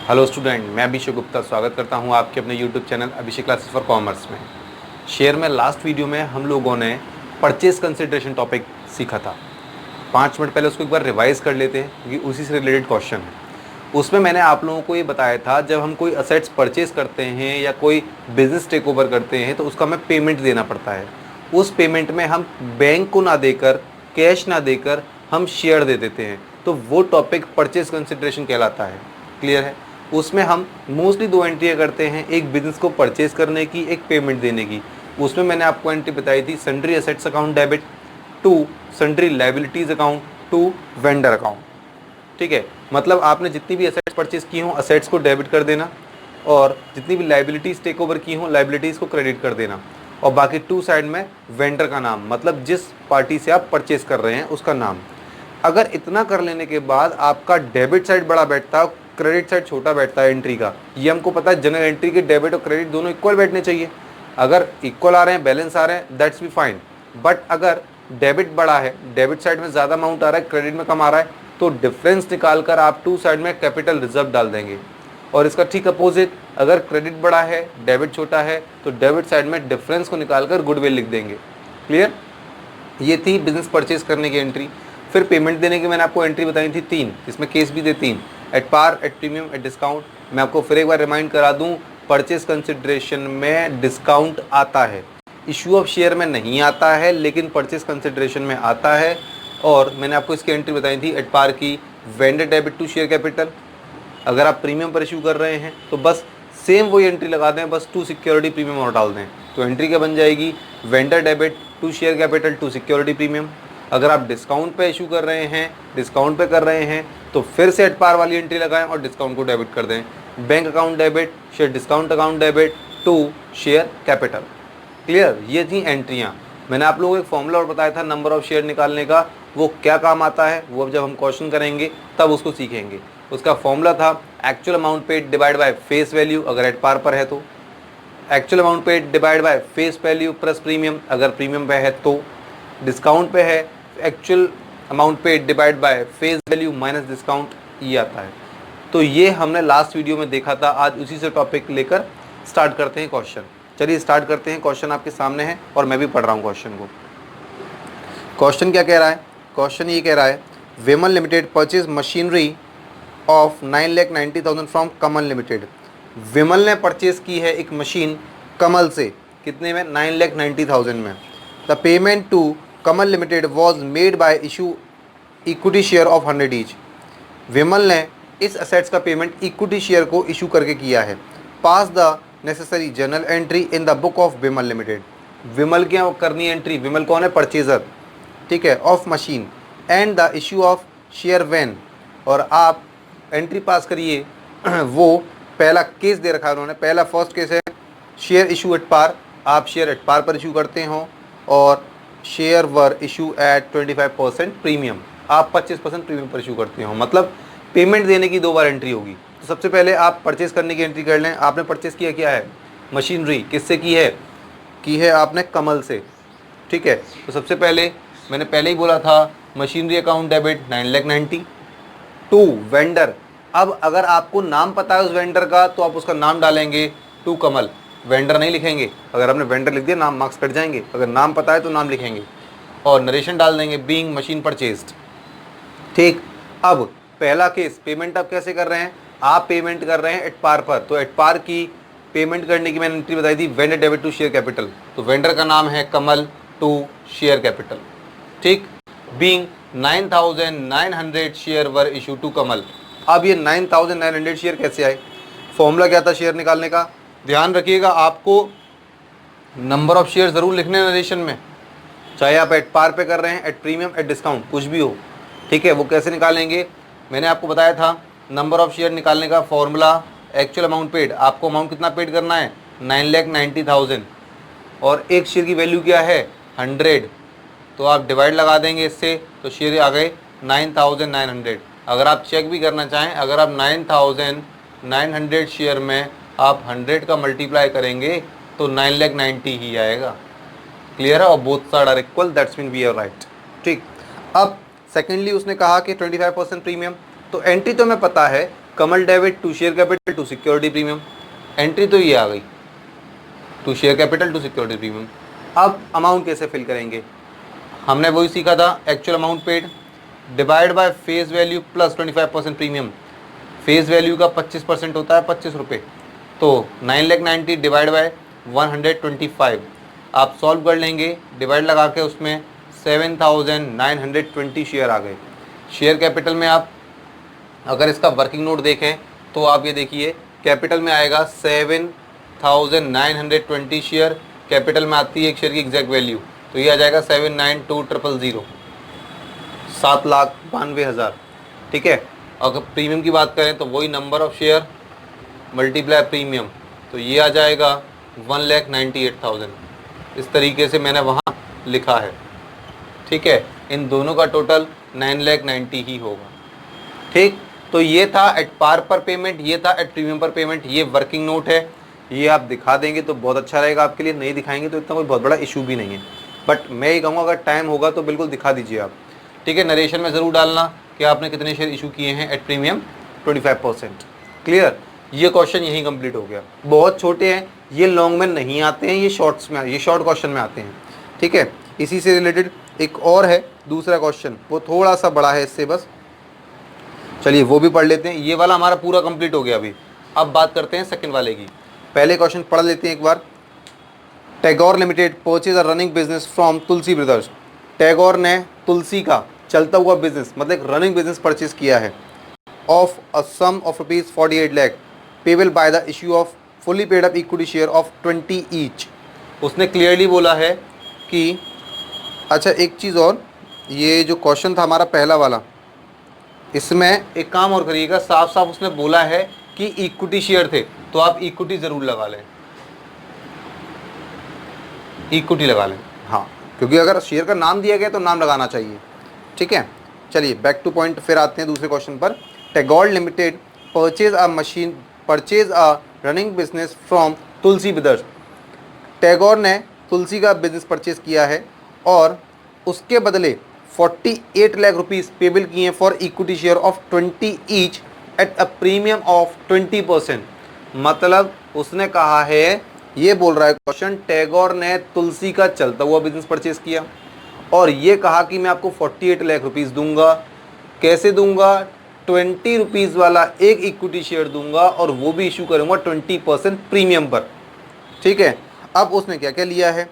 Hello student, मैं अभिषेक गुप्ता स्वागत करता हूं आपके अपने YouTube channel Abhishek classes for commerce में। शेयर में लास्ट वीडियो में हम लोगों ने परचेज कंसिडरेशन टॉपिक सीखा था। 5 मिनट पहले उसको एक बार रिवाइज कर लेते हैं क्योंकि उसी से रिलेटेड क्वेश्चन है। उसमें मैंने आप लोगों को ये बताया था, जब हम कोई असेट्स परचेज करते हैं या कोई बिजनेस टेक ओवर करते हैं तो उसका हमें पेमेंट देना पड़ता है। उस पेमेंट में हम बैंक को ना देकर, कैश ना देकर हम शेयर दे देते हैं, तो वो टॉपिक परचेज कंसिडरेशन कहलाता है। क्लियर है? उसमें हम मोस्टली 2 एंट्रियाँ करते हैं, एक बिजनेस को परचेज करने की, एक पेमेंट देने की। उसमें मैंने आपको एंट्री बताई थी sundry assets account debit, 2 sundry liabilities account, 2 vendor account. ठीक है, मतलब आपने जितनी भी असेट्स परचेज की हों असेट्स को डेबिट कर देना, और जितनी भी लायबिलिटीज़ टेक ओवर की हों लायबिलिटीज़ को क्रेडिट कर देना, और बाकी 2 साइड में वेंडर का नाम, मतलब जिस पार्टी से आप परचेज कर रहे हैं उसका नाम। अगर इतना कर लेने के बाद आपका डेबिट साइड बड़ा बैठता है, क्रेडिट साइड छोटा बैठता है एंट्री का, ये हमको पता है। जनरल एंट्री के डेबिट और क्रेडिट दोनों इक्वल बैठने चाहिए। अगर इक्वल आ रहे हैं, बैलेंस आ रहे हैं, दैट्स बी फाइन। बट अगर डेबिट बड़ा है, डेबिट साइड में ज़्यादा अमाउंट आ रहा है, क्रेडिट में कम आ रहा है, तो डिफरेंस निकाल कर आप 2 साइड में कैपिटल रिजर्व डाल देंगे। और इसका ठीक अपोजिट, अगर क्रेडिट बड़ा है, डेबिट छोटा है, तो डेबिट साइड में डिफरेंस को निकाल कर गुडविल लिख देंगे। क्लियर? ये थी बिजनेस परचेज करने की एंट्री। फिर पेमेंट देने की मैंने आपको एंट्री बताई थी 3, इसमें केस भी थे 3, at par, at premium, at discount. मैं आपको फिर एक बार रिमाइंड करा दूं, परचेज कंसिडरेशन में डिस्काउंट आता है, इशू ऑफ शेयर में नहीं आता है, लेकिन परचेज कंसिडरेशन में आता है। और मैंने आपको इसकी एंट्री बताई थी एट पार की, vendor debit to share capital. अगर आप प्रीमियम पर इशू कर रहे हैं तो बस सेम वही एंट्री लगा दें, बस 2 सिक्योरिटी प्रीमियम और डाल दें, तो एंट्री क्या बन जाएगी, vendor debit to share capital to security premium. अगर आप डिस्काउंट पे इशू कर रहे हैं, डिस्काउंट पे कर रहे हैं, तो फिर से एट पार वाली एंट्री लगाएं और डिस्काउंट को डेबिट कर दें, bank account debit, share discount account debit to share capital. Clear? ये थी एंट्रियाँ। मैंने आप लोगों को एक फॉर्मूला और बताया था नंबर ऑफ शेयर निकालने का, वो क्या काम आता है वो अब जब हम क्वेश्चन करेंगे तब उसको सीखेंगे। उसका फॉर्मूला था actual amount paid divide by face value, अगर एट पार पर है तो, actual amount paid divide by face value plus premium, अगर प्रीमियम पे है तो, डिस्काउंट पे है actual amount paid divide by face value minus discount, ये आता है। तो ये हमने लास्ट वीडियो में देखा था। आज उसी से टॉपिक लेकर स्टार्ट करते हैं क्वेश्चन। चलिए स्टार्ट करते हैं। क्वेश्चन आपके सामने है और मैं भी पढ़ रहा हूँ क्वेश्चन को। क्वेश्चन क्या कह रहा है? क्वेश्चन ये कह रहा है, Vimal limited purchase machinery of 9,90,000 from Kamal limited. Vimal ने परचेज की है एक मशीन कमल से, कितने में? 9,90,000 में। The payment to Kamal limited was made by issue equity share of 100 each. Vimal ने इस असेट्स का पेमेंट इक्विटी शेयर को इशू करके किया है। Pass the necessary journal entry in the book of Vimal limited. Vimal क्या करनी है एंट्री? विमल कौन है? परचेजर, ठीक है, of machine, and the issue of share वैन। और आप एंट्री पास करिए। वो पहला केस दे रखा है उन्होंने, पहला फर्स्ट केस है शेयर इशू एट पार, आप शेयर एट पार पर इशू करते हो, और share were issue at 25% premium, आप 25% प्रीमियम पर इशू करते हो। मतलब पेमेंट देने की 2 बार एंट्री होगी। तो सबसे पहले आप परचेज करने की एंट्री कर लें। आपने परचेज किया क्या है? मशीनरी। किससे की है? की है आपने कमल से, ठीक है। तो सबसे पहले मैंने पहले ही बोला था machinery account debit 9,90,000 to vendor. अब अगर आपको नाम पता है उस वेंडर का तो आप उसका नाम डालेंगे टू कमल, वेंडर नहीं लिखेंगे। अगर आपने वेंडर लिख दिया नाम मार्क्स कट जाएंगे। अगर नाम पता है तो नाम लिखेंगे और नरेशन डाल देंगे, बीइंग मशीन परचेज्ड। ठीक। अब पहला केस, पेमेंट आप कैसे कर रहे हैं? आप पेमेंट कर रहे हैं एट पार पर, तो एट पार की पेमेंट करने की मैंने एंट्री बताई थी vendor debit to share capital, तो वेंडर का नाम है कमल टू शेयर कैपिटल। ठीक। Being 9,900 share were issue to Kamal. अब ये 9,900 शेयर कैसे आए? फॉर्मूला क्या था शेयर निकालने का? ध्यान रखिएगा, आपको नंबर ऑफ शेयर ज़रूर लिखने नरेशन में, चाहे आप एट पार पे कर रहे हैं, एट प्रीमियम, एट डिस्काउंट, कुछ भी हो, ठीक है। वो कैसे निकालेंगे? मैंने आपको बताया था नंबर ऑफ शेयर निकालने का फॉर्मूला एक्चुअल अमाउंट पेड। आपको अमाउंट कितना पेड करना है? 9,90,000, और एक शेयर की वैल्यू क्या है? 100। तो आप डिवाइड लगा देंगे इससे, तो शेयर आ गए 9,900। अगर आप चेक भी करना चाहें, अगर आप 9,900 शेयर में आप 100 का मल्टीप्लाई करेंगे तो 9,90,000 ही आएगा। क्लियर है? और both side are equal, that's mean we are right. ठीक। अब सेकेंडली उसने कहा कि 25% प्रीमियम, तो एंट्री तो हमें पता है Kamal debit to share capital to security premium, entry तो ये आ गई, to share capital to security premium. अब अमाउंट कैसे फिल करेंगे, हमने वही सीखा था, actual amount paid divide by face value plus 25% premium. Face value का 25% होता है 25 रुपये, तो 9,90,000 डिवाइड बाय 125 आप सॉल्व कर लेंगे, डिवाइड लगा के उसमें 7,920 शेयर आ गए। शेयर कैपिटल में आप अगर इसका वर्किंग नोट देखें तो आप ये देखिए, कैपिटल में आएगा 7,920 शेयर, कैपिटल में आती है एक शेयर की एग्जैक्ट वैल्यू, तो ये आ जाएगा 792,000, 7,92,000। ठीक है, अगर प्रीमियम की बात करें तो वही number of share multiply premium, तो ये आ जाएगा 1,98,000। इस तरीके से मैंने वहाँ लिखा है। ठीक है, इन दोनों का टोटल 9,90,000 ही होगा। ठीक, तो ये था एट पार पर पेमेंट, ये था एट प्रीमियम पर पेमेंट। ये वर्किंग नोट है, ये आप दिखा देंगे तो बहुत अच्छा रहेगा आपके लिए, नहीं दिखाएंगे तो इतना कोई बहुत बड़ा इशू भी नहीं है, बट मैं ये कहूँगा अगर टाइम होगा तो बिल्कुल दिखा दीजिए आप। ठीक है, नरेशन में ज़रूर डालना कि आपने कितने शेयर इशू किए हैं एट प्रीमियम 25%। क्लियर, ये क्वेश्चन यहीं कंप्लीट हो गया। बहुत छोटे हैं ये, लॉन्ग में नहीं आते हैं, ये शॉर्ट्स में, ये शॉर्ट क्वेश्चन में आते हैं। ठीक है, इसी से रिलेटेड एक और है दूसरा क्वेश्चन, वो थोड़ा सा बड़ा है इससे बस, चलिए वो भी पढ़ लेते हैं। ये वाला हमारा पूरा कंप्लीट हो गया अभी। अब बात करते हैं सेकंड वाले की। पहले क्वेश्चन पढ़ लेते हैं एक बार। Tagore limited purchase a running business from Tulsi brothers. Tagore ने तुलसी का चलता हुआ बिजनेस मतलब एक रनिंग बिजनेस परचेज किया है of a sum of ₹48 lakh payable by the issue of fully paid up equity share of 20 each. उसने क्लियरली बोला है कि, अच्छा एक चीज़ और, ये जो क्वेश्चन था हमारा पहला वाला, इसमें एक काम और करिएगा, साफ साफ उसने बोला है कि इक्विटी शेयर थे, तो आप इक्विटी ज़रूर लगा लें, इक्विटी लगा लें। हाँ, क्योंकि अगर शेयर का नाम दिया गया तो नाम लगाना चाहिए। ठीक है, चलिए बैक टू पॉइंट फिर आते हैं दूसरे क्वेश्चन पर। Tagore limited purchase a running business from Tulsi brothers. Tagore ने तुलसी का बिजनेस परचेज किया है और उसके बदले 48 लाख रुपीज़ पेबल किए हैं for equity share of 20 each at a premium of 20%। मतलब उसने कहा है, ये बोल रहा है क्वेश्चन, टैगोर ने तुलसी का चलता हुआ बिजनेस परचेज किया और ये कहा कि मैं आपको 48 लाख रुपीज़ दूंगा। कैसे दूंगा, 20 रुपीज़ वाला एक इक्विटी शेयर दूंगा और वो भी इशू करूंगा 20% प्रीमियम पर। ठीक है, अब उसने क्या क्या लिया है,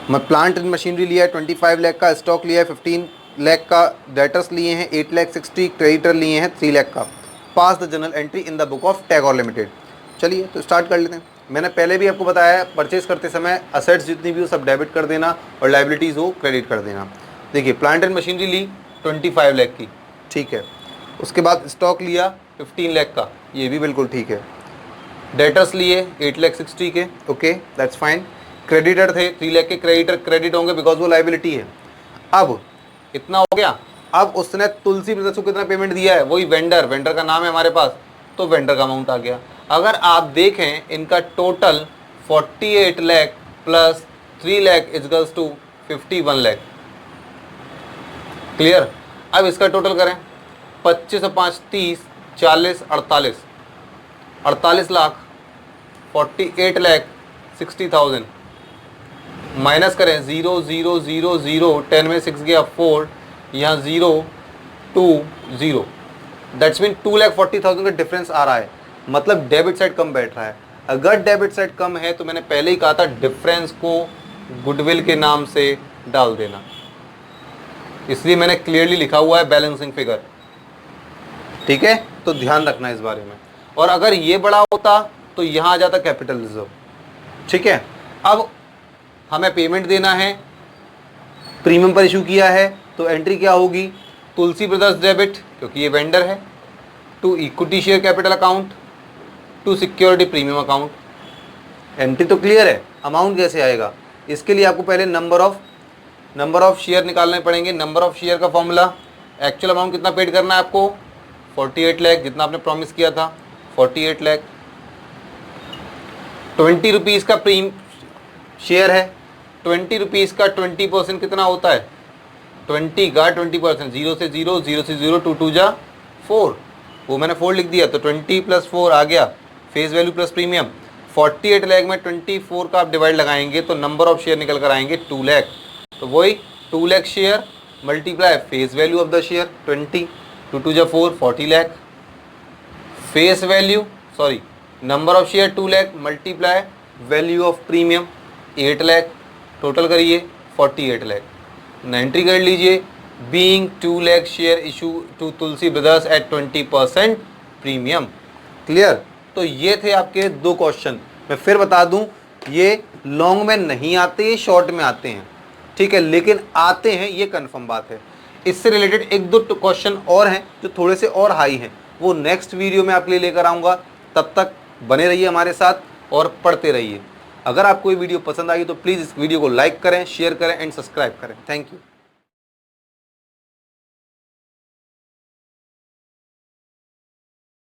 मैं प्लांट एंड मशीनरी लिया है 25 लाख का, स्टॉक लिया है 15 लाख का, डेटर्स लिए हैं 8,60,000, क्रेडिटर लिए हैं 3 लाख का। Pass the journal entry in the book of Tagore limited. चलिए तो स्टार्ट कर लेते हैं। मैंने पहले भी आपको बताया है, परचेज करते समय असेट्स जितनी भी हो सब डेबिट कर देना और लाइबिलिटीज़ हो क्रेडिट कर देना। देखिए, प्लांट एंड मशीनरी ली 25 लाख की, ठीक है। उसके बाद स्टॉक लिया 15 लाख का, ये भी बिल्कुल ठीक है। डेटर्स लिए 8,60,000 के, ओके दैट्स फाइन। क्रेडिटर थे 3 लाख के, क्रेडिटर क्रेडिट होंगे बिकॉज वो लाइबिलिटी है। अब इतना हो गया। अब उसने तुलसी ब्रदर्स को कितना पेमेंट दिया है, वही वेंडर, वेंडर का नाम है हमारे पास, तो वेंडर का अमाउंट आ गया। अगर आप देखें इनका total 48 lakh plus 3 lakh equals to 51 lakh. Clear. अब इसका टोटल करें, 25 और 5 30, 40 48, 48 लाख 48 लाख 60,000 माइनस करें 0 0 0 0, 10 में 6 गया 4, यहाँ 0 2 0, दैट्स मीन 2,40,000 का डिफरेंस आ रहा है। मतलब डेबिट साइड कम बैठ रहा है। अगर डेबिट साइड कम है तो मैंने पहले ही कहा था डिफरेंस को गुडविल के नाम से डाल देना, इसलिए मैंने क्लियरली लिखा हुआ है बैलेंसिंग फिगर। ठीक है, तो ध्यान रखना इस बारे में। और अगर ये बड़ा होता तो यहाँ आ जाता कैपिटल रिजर्व। ठीक है, अब हमें पेमेंट देना है, प्रीमियम पर इशू किया है, तो एंट्री क्या होगी, तुलसी ब्रदर्स डेबिट क्योंकि ये वेंडर है, to equity share capital account, to security premium account. Entry तो क्लियर है, अमाउंट कैसे आएगा, इसके लिए आपको पहले नंबर ऑफ शेयर निकालने पड़ेंगे। नंबर ऑफ शेयर का फॉर्मूला, एक्चुअल अमाउंट कितना पेड करना है आपको, 48 लाख, जितना आपने प्रॉमिस किया था 48 लाख। 20 रुपीज़ का प्रीम शेयर है, 20 रुपीज़ का 20% कितना होता है, 20 का 20%, 0 से 0, 0 से 0, 2 2 जा 4, वो मैंने 4 लिख दिया, तो 20 + 4 आ गया face value plus premium. 48 lakh में 24 का आप डिवाइड लगाएंगे तो नंबर ऑफ शेयर निकल कर आएंगे 2 लाख। तो वही 2 lakh share multiply face value of the share 20, 2 2 जा 4, 40 lakh. Face value sorry number of share 2 lakh multiply value of premium 8 lakh, total करिए 48 लाख। एंट्री कर लीजिए, being 2 lakh share issue to Tulsi brothers at 20% premium. Clear? तो ये थे आपके 2 क्वेश्चन। मैं फिर बता दूं, ये लॉन्ग में नहीं आते, ये शॉर्ट में आते हैं, ठीक है, लेकिन आते हैं, ये कंफर्म बात है। इससे रिलेटेड 1-2 क्वेश्चन और हैं जो थोड़े से और हाई हैं, वो नेक्स्ट वीडियो में आपके लिए लेकर आऊँगा। तब तक बने रहिए हमारे साथ और पढ़ते रहिए। अगर आपको ये वीडियो पसंद आई तो प्लीज़ इस वीडियो को लाइक करें, शेयर करें एंड सब्सक्राइब करें। Thank you.